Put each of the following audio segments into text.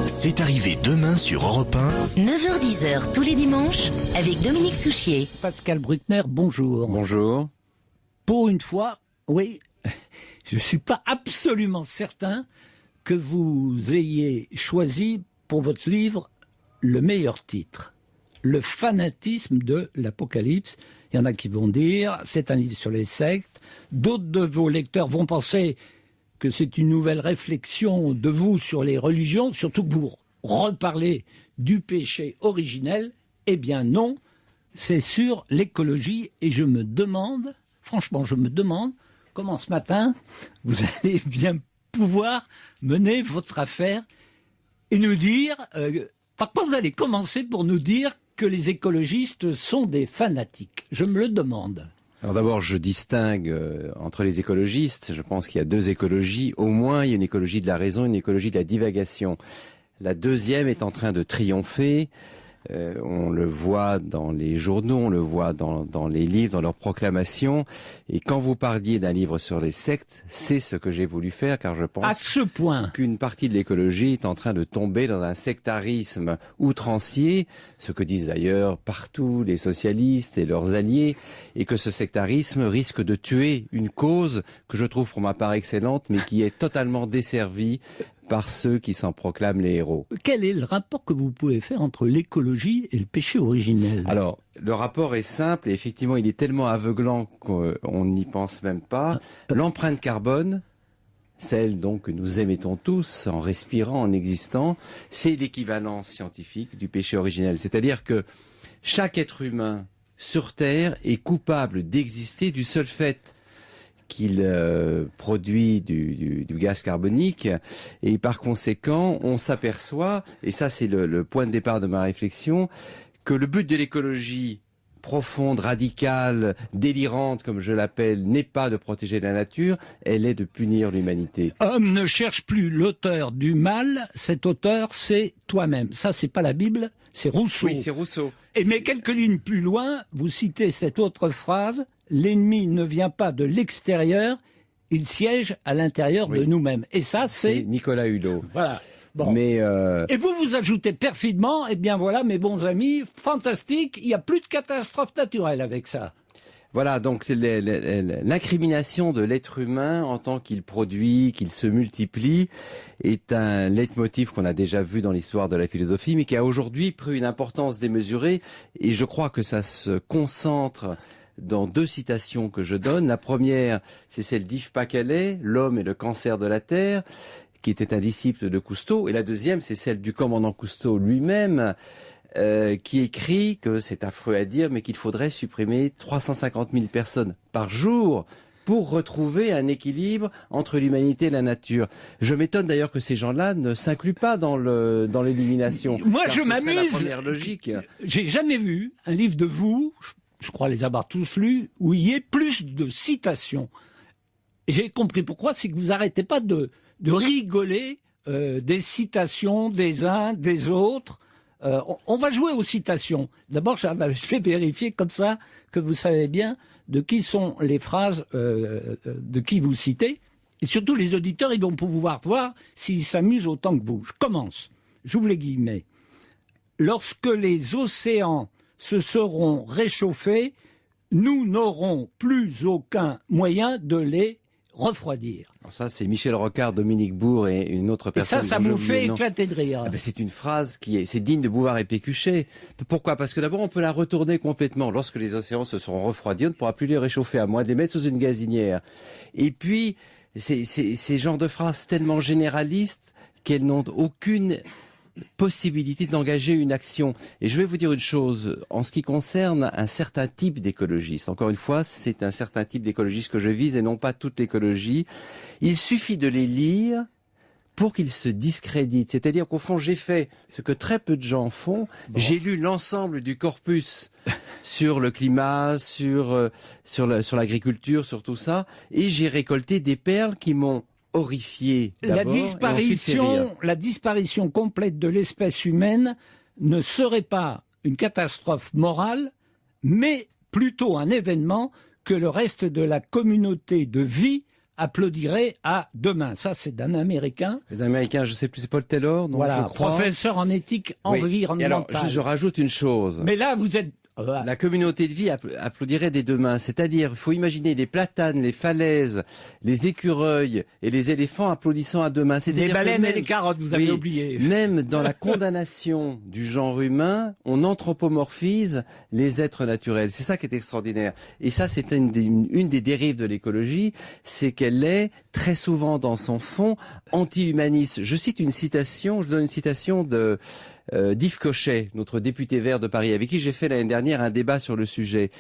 C'est arrivé demain sur Europe 1. 9h-10h tous les dimanches avec Dominique Souchier. Pascal Bruckner, bonjour. Bonjour. Pour une fois, oui, je ne suis pas absolument certain que vous ayez choisi pour votre livre le meilleur titre. Le fanatisme de l'Apocalypse. Il y en a qui vont dire, c'est un livre sur les sectes. D'autres de vos lecteurs vont penser que c'est une nouvelle réflexion de vous sur les religions, surtout que vous reparlez du péché originel. Eh bien non, c'est sur l'écologie. Et je me demande, franchement, comment ce matin, vous allez bien pouvoir mener votre affaire et nous dire, par quoi vous allez commencer pour nous dire que les écologistes sont des fanatiques. Je me le demande. Alors d'abord, je distingue entre les écologistes. Je pense qu'il y a deux écologies. Au moins, il y a une écologie de la raison, une écologie de la divagation. La deuxième est en train de triompher. On le voit dans les journaux, on le voit dans les livres, dans leurs proclamations. Et quand vous parliez d'un livre sur les sectes, c'est ce que j'ai voulu faire, car je pense à ce point qu'une partie de l'écologie est en train de tomber dans un sectarisme outrancier, ce que disent d'ailleurs partout les socialistes et leurs alliés, et que ce sectarisme risque de tuer une cause que je trouve pour ma part excellente, mais qui est totalement desservie par ceux qui s'en proclament les héros. Quel est le rapport que vous pouvez faire entre l'écologie et le péché originel ? Alors, le rapport est simple et effectivement, il est tellement aveuglant qu'on n'y pense même pas. L'empreinte carbone, celle donc que nous émettons tous en respirant, en existant, c'est l'équivalent scientifique du péché originel. C'est-à-dire que chaque être humain sur Terre est coupable d'exister du seul fait qu'il produit du gaz carbonique, et par conséquent on s'aperçoit, et ça c'est le point de départ de ma réflexion, que le but de l'écologie profonde, radicale, délirante comme je l'appelle, n'est pas de protéger la nature, elle est de punir l'humanité. Homme ne cherche plus l'auteur du mal, cet auteur c'est toi-même. Ça c'est pas la Bible, c'est Rousseau. Oui, c'est Rousseau. Mais quelques lignes plus loin, vous citez cette autre phrase, l'ennemi ne vient pas de l'extérieur, il siège à l'intérieur de nous-mêmes. Et ça, c'est Nicolas Hulot. Voilà. Bon. Mais Et vous ajoutez perfidement, eh bien voilà, mes bons amis, fantastique, il n'y a plus de catastrophe naturelle avec ça. Voilà, donc l'incrimination de l'être humain en tant qu'il produit, qu'il se multiplie, est un leitmotiv qu'on a déjà vu dans l'histoire de la philosophie, mais qui a aujourd'hui pris une importance démesurée, et je crois que ça se concentre dans deux citations que je donne. La première, c'est celle d'Yves Pacalet, L'homme et le cancer de la Terre, qui était un disciple de Cousteau. Et la deuxième, c'est celle du commandant Cousteau lui-même, qui écrit que c'est affreux à dire, mais qu'il faudrait supprimer 350 000 personnes par jour pour retrouver un équilibre entre l'humanité et la nature. Je m'étonne d'ailleurs que ces gens-là ne s'incluent pas dans l'élimination. Moi, je m'amuse. m'amuse. La première logique. J'ai jamais vu un livre de vous, je crois les avoir tous lus, où il y ait plus de citations. J'ai compris pourquoi, c'est que vous arrêtez pas de rigoler des citations des uns, des autres. On va jouer aux citations. D'abord, je vais vérifier comme ça que vous savez bien de qui sont les phrases de qui vous citez. Et surtout, les auditeurs, ils vont pouvoir voir s'ils s'amusent autant que vous. Je commence. J'ouvre les guillemets. Lorsque les océans se seront réchauffés, nous n'aurons plus aucun moyen de les refroidir. Alors ça, c'est Michel Rocard, Dominique Bourg et une autre personne. Et ça vous fait éclater de rire. Ah ben c'est une phrase c'est digne de Bouvard et Pécuchet. Pourquoi ? Parce que d'abord, on peut la retourner complètement. Lorsque les océans se seront refroidis, on ne pourra plus les réchauffer, à moins de les mettre sous une gazinière. Et puis, ces genres de phrases tellement généralistes qu'elles n'ont aucune possibilité d'engager une action. Et je vais vous dire une chose, en ce qui concerne un certain type d'écologiste, encore une fois, c'est un certain type d'écologiste que je vise et non pas toute l'écologie, il suffit de les lire pour qu'ils se discréditent. C'est-à-dire qu'au fond, j'ai fait ce que très peu de gens font, j'ai lu l'ensemble du corpus sur le climat, sur l'agriculture, sur tout ça, et j'ai récolté des perles qui m'ont horrifié d'abord, la disparition complète de l'espèce humaine ne serait pas une catastrophe morale, mais plutôt un événement que le reste de la communauté de vie applaudirait à demain. Ça, c'est d'un Américain. Les Américains, je sais plus, c'est Paul Taylor, non, Voilà, je crois. professeur en éthique Oui. environnementale. Et alors, je rajoute une chose. Mais là, vous êtes... La communauté de vie applaudirait des deux mains. C'est-à-dire, il faut imaginer les platanes, les falaises, les écureuils et les éléphants applaudissant à deux mains. Les baleines et les carottes, vous avez oublié. Même dans la condamnation du genre humain, on anthropomorphise les êtres naturels. C'est ça qui est extraordinaire. Et ça, c'est une des dérives de l'écologie, c'est qu'elle est très souvent dans son fond anti-humaniste. Je donne une citation de d'Yves Cochet, notre député vert de Paris, avec qui j'ai fait l'année dernière un débat sur le sujet.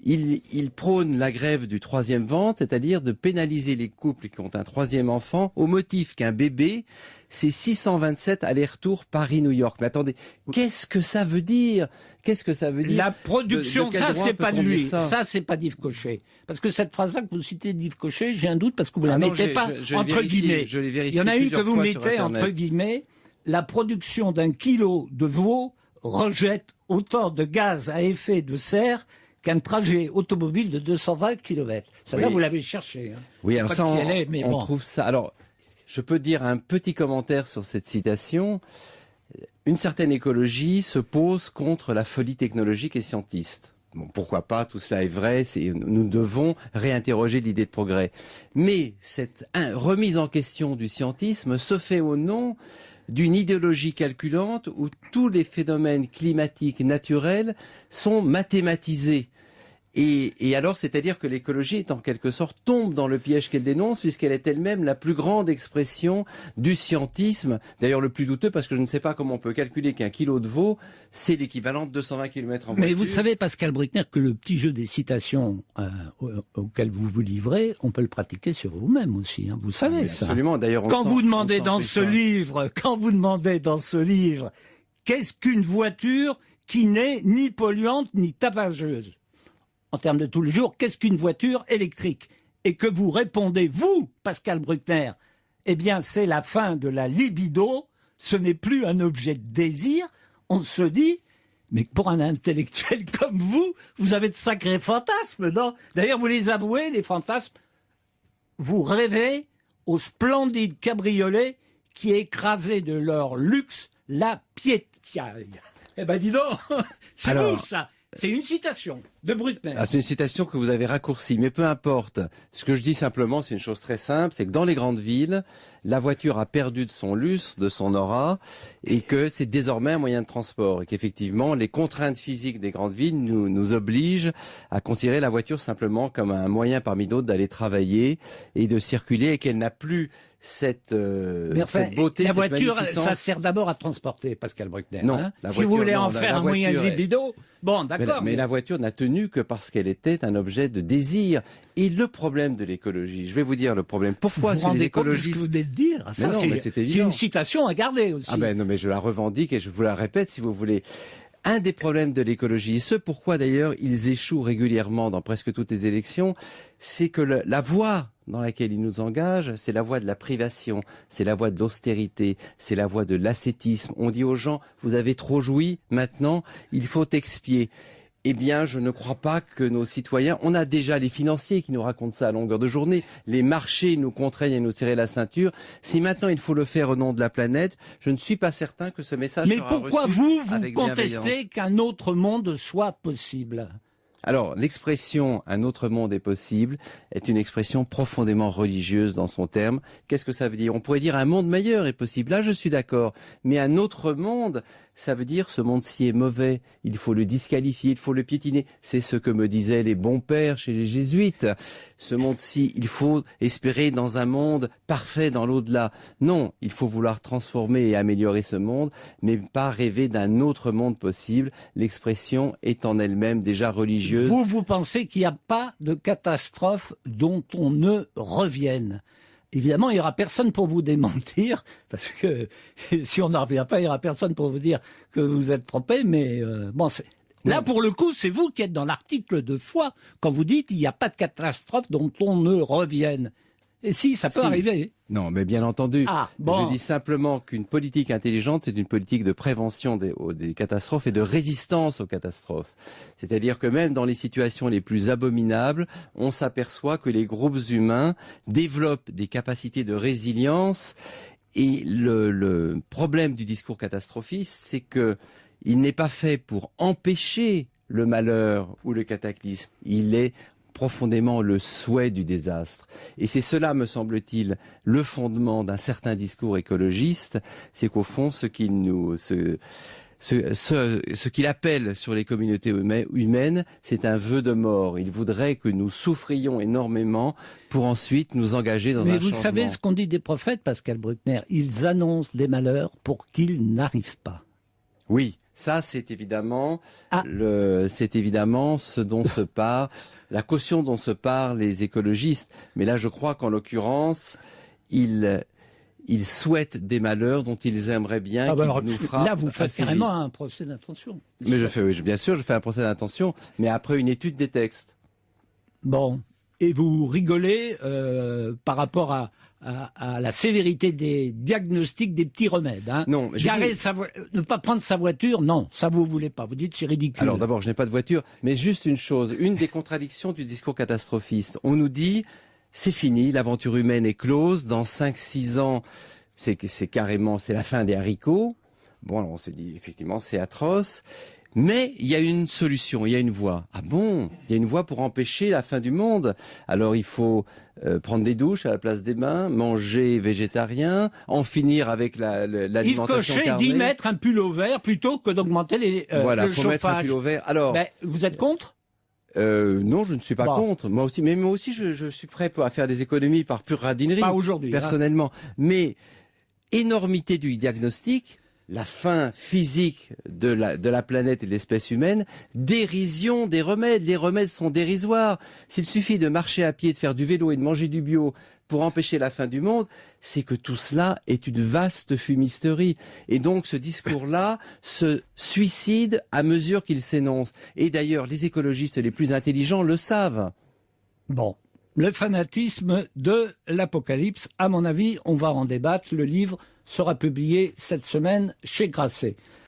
Il prône la grève du troisième ventre, c'est-à-dire de pénaliser les couples qui ont un troisième enfant au motif qu'un bébé, c'est 627 allers-retours Paris-New York. Mais attendez, qu'est-ce que ça veut dire? La production, ça c'est pas de lui, ça c'est pas d'Yves Cochet. Parce que cette phrase-là que vous citez d'Yves Cochet, j'ai un doute parce que vous la mettez pas entre guillemets. Il y en a une que vous mettez entre guillemets. La production d'un kilo de veau rejette autant de gaz à effet de serre qu'un trajet automobile de 220 km. Ça, là, vous l'avez cherché. Hein. Oui, alors ça, on bon. trouve ça. Alors, je peux dire un petit commentaire sur cette citation. Une certaine écologie se pose contre la folie technologique et scientiste. Bon, pourquoi pas, tout cela est vrai, nous devons réinterroger l'idée de progrès. Mais cette remise en question du scientisme se fait au nom d'une idéologie calculante où tous les phénomènes climatiques naturels sont mathématisés. Et alors, c'est-à-dire que l'écologie est en quelque sorte tombe dans le piège qu'elle dénonce, puisqu'elle est elle-même la plus grande expression du scientisme. D'ailleurs, le plus douteux, parce que je ne sais pas comment on peut calculer qu'un kilo de veau, c'est l'équivalent de 220 km en voiture. Mais vous savez, Pascal Bruckner, que le petit jeu des citations auquel vous vous livrez, on peut le pratiquer sur vous-même aussi. Hein. Vous savez ça. Absolument. D'ailleurs, quand vous demandez dans ce livre, qu'est-ce qu'une voiture qui n'est ni polluante ni tapageuse? En termes de tout le jour, qu'est-ce qu'une voiture électrique? Et que vous répondez, vous, Pascal Bruckner, eh bien, c'est la fin de la libido, ce n'est plus un objet de désir. On se dit, mais pour un intellectuel comme vous avez de sacrés fantasmes, non? D'ailleurs, vous les avouez, les fantasmes. Vous rêvez au splendide cabriolet qui écrasait de leur luxe la piétiaille. Eh ben, dis donc, c'est vous, ça. C'est une citation de Bruckner. Ah, c'est une citation que vous avez raccourcie, mais peu importe. Ce que je dis simplement, c'est une chose très simple, c'est que dans les grandes villes, la voiture a perdu de son lustre, de son aura, et que c'est désormais un moyen de transport. Et qu'effectivement, les contraintes physiques des grandes villes nous obligent à considérer la voiture simplement comme un moyen parmi d'autres d'aller travailler et de circuler, et qu'elle n'a plus cette beauté, la cette voiture, magnificence. ça sert d'abord à transporter, Pascal Bruckner. Non, hein, la si voiture, vous voulez non, en faire un moyen de libido, bon, d'accord. Mais la voiture n'a tenu que parce qu'elle était un objet de désir. Et le problème de l'écologie, je vais vous dire le problème. Pourquoi vous les écologistes... Ce que vous venez de dire, ça, c'est une citation à garder aussi. Ah ben non, mais je la revendique et je vous la répète si vous voulez. Un des problèmes de l'écologie, et ce pourquoi d'ailleurs ils échouent régulièrement dans presque toutes les élections, c'est que la voie dans laquelle ils nous engagent, c'est la voie de la privation, c'est la voie de l'austérité, c'est la voie de l'ascétisme. On dit aux gens, vous avez trop joui, maintenant il faut expier. Eh bien, je ne crois pas que nos citoyens, on a déjà les financiers qui nous racontent ça à longueur de journée, les marchés nous contraignent à nous serrer la ceinture. Si maintenant il faut le faire au nom de la planète, je ne suis pas certain que ce message sera reçu. Mais pourquoi vous contestez qu'un autre monde soit possible ? Alors, l'expression « un autre monde est possible » est une expression profondément religieuse dans son terme. Qu'est-ce que ça veut dire? On pourrait dire « un monde meilleur est possible ». Là, je suis d'accord. Mais un autre monde, ça veut dire « ce monde-ci est mauvais, il faut le disqualifier, il faut le piétiner ». C'est ce que me disaient les bons pères chez les jésuites. Ce monde-ci, il faut espérer dans un monde parfait dans l'au-delà. Non, il faut vouloir transformer et améliorer ce monde, mais pas rêver d'un autre monde possible. L'expression est en elle-même déjà religieuse. Vous pensez qu'il n'y a pas de catastrophe dont on ne revienne? Évidemment, il n'y aura personne pour vous démentir, parce que si on n'en revient pas, il n'y aura personne pour vous dire que vous êtes trompé, mais bon, là, pour le coup, c'est vous qui êtes dans l'article de foi, quand vous dites qu'il n'y a pas de catastrophe dont on ne revienne. Et si, ça peut Si. arriver. Non, mais bien entendu. Ah, bon. Je dis simplement qu'une politique intelligente, c'est une politique de prévention des catastrophes et de résistance aux catastrophes. C'est-à-dire que même dans les situations les plus abominables, on s'aperçoit que les groupes humains développent des capacités de résilience. Et le problème du discours catastrophiste, c'est que il n'est pas fait pour empêcher le malheur ou le cataclysme. Il est profondément le souhait du désastre. Et c'est cela, me semble-t-il, le fondement d'un certain discours écologiste, c'est qu'au fond, ce qu'il appelle sur les communautés humaines, c'est un vœu de mort. Il voudrait que nous souffrions énormément pour ensuite nous engager dans un Mais changement. vous savez ce qu'on dit des prophètes, Pascal Bruckner, ils annoncent des malheurs pour qu'ils n'arrivent pas. Oui, ça c'est évidemment Ah. c'est évidemment ce dont se parle, la caution dont se parlent les écologistes. Mais là, je crois qu'en l'occurrence, ils souhaitent des malheurs dont ils aimeraient bien qu'ils alors, nous frappent. là, vous faites assez carrément vite. un procès d'intention. Mais je fais, oui, bien sûr, je fais un procès d'intention, mais après une étude des textes. Bon, et vous rigolez par rapport à la sévérité des diagnostics des petits remèdes. Hein. Non, j'ai Garer dit- ne pas prendre sa voiture, non, ça vous voulez pas. Vous dites c'est ridicule. Alors d'abord, je n'ai pas de voiture, mais juste une chose, une des contradictions du discours catastrophiste. On nous dit, c'est fini, l'aventure humaine est close, dans 5-6 ans, c'est carrément, c'est la fin des haricots. Bon, alors on s'est dit, effectivement, c'est atroce. Mais il y a une solution, il y a une voie. Ah bon? Il y a une voie pour empêcher la fin du monde. Alors il faut prendre des douches à la place des bains, manger végétarien, en finir avec Yves l'alimentation Cochet carnée. dit mettre un pull au vert plutôt que d'augmenter Voilà, le faut chauffage. mettre un pull au vert. Alors, Ben, vous êtes contre? non, je ne suis pas Bon. contre. Moi aussi, mais moi aussi, je suis prêt à faire des économies par pure radinerie. Pas aujourd'hui, personnellement. Mais énormité du diagnostic, la fin physique de la planète et de l'espèce humaine, dérision des remèdes. Les remèdes sont dérisoires. S'il suffit de marcher à pied, de faire du vélo et de manger du bio pour empêcher la fin du monde, c'est que tout cela est une vaste fumisterie. Et donc ce discours-là se suicide à mesure qu'il s'énonce. Et d'ailleurs, les écologistes les plus intelligents le savent. Bon. Le fanatisme de l'Apocalypse, à mon avis, on va en débattre. Le livre sera publié cette semaine chez Grasset.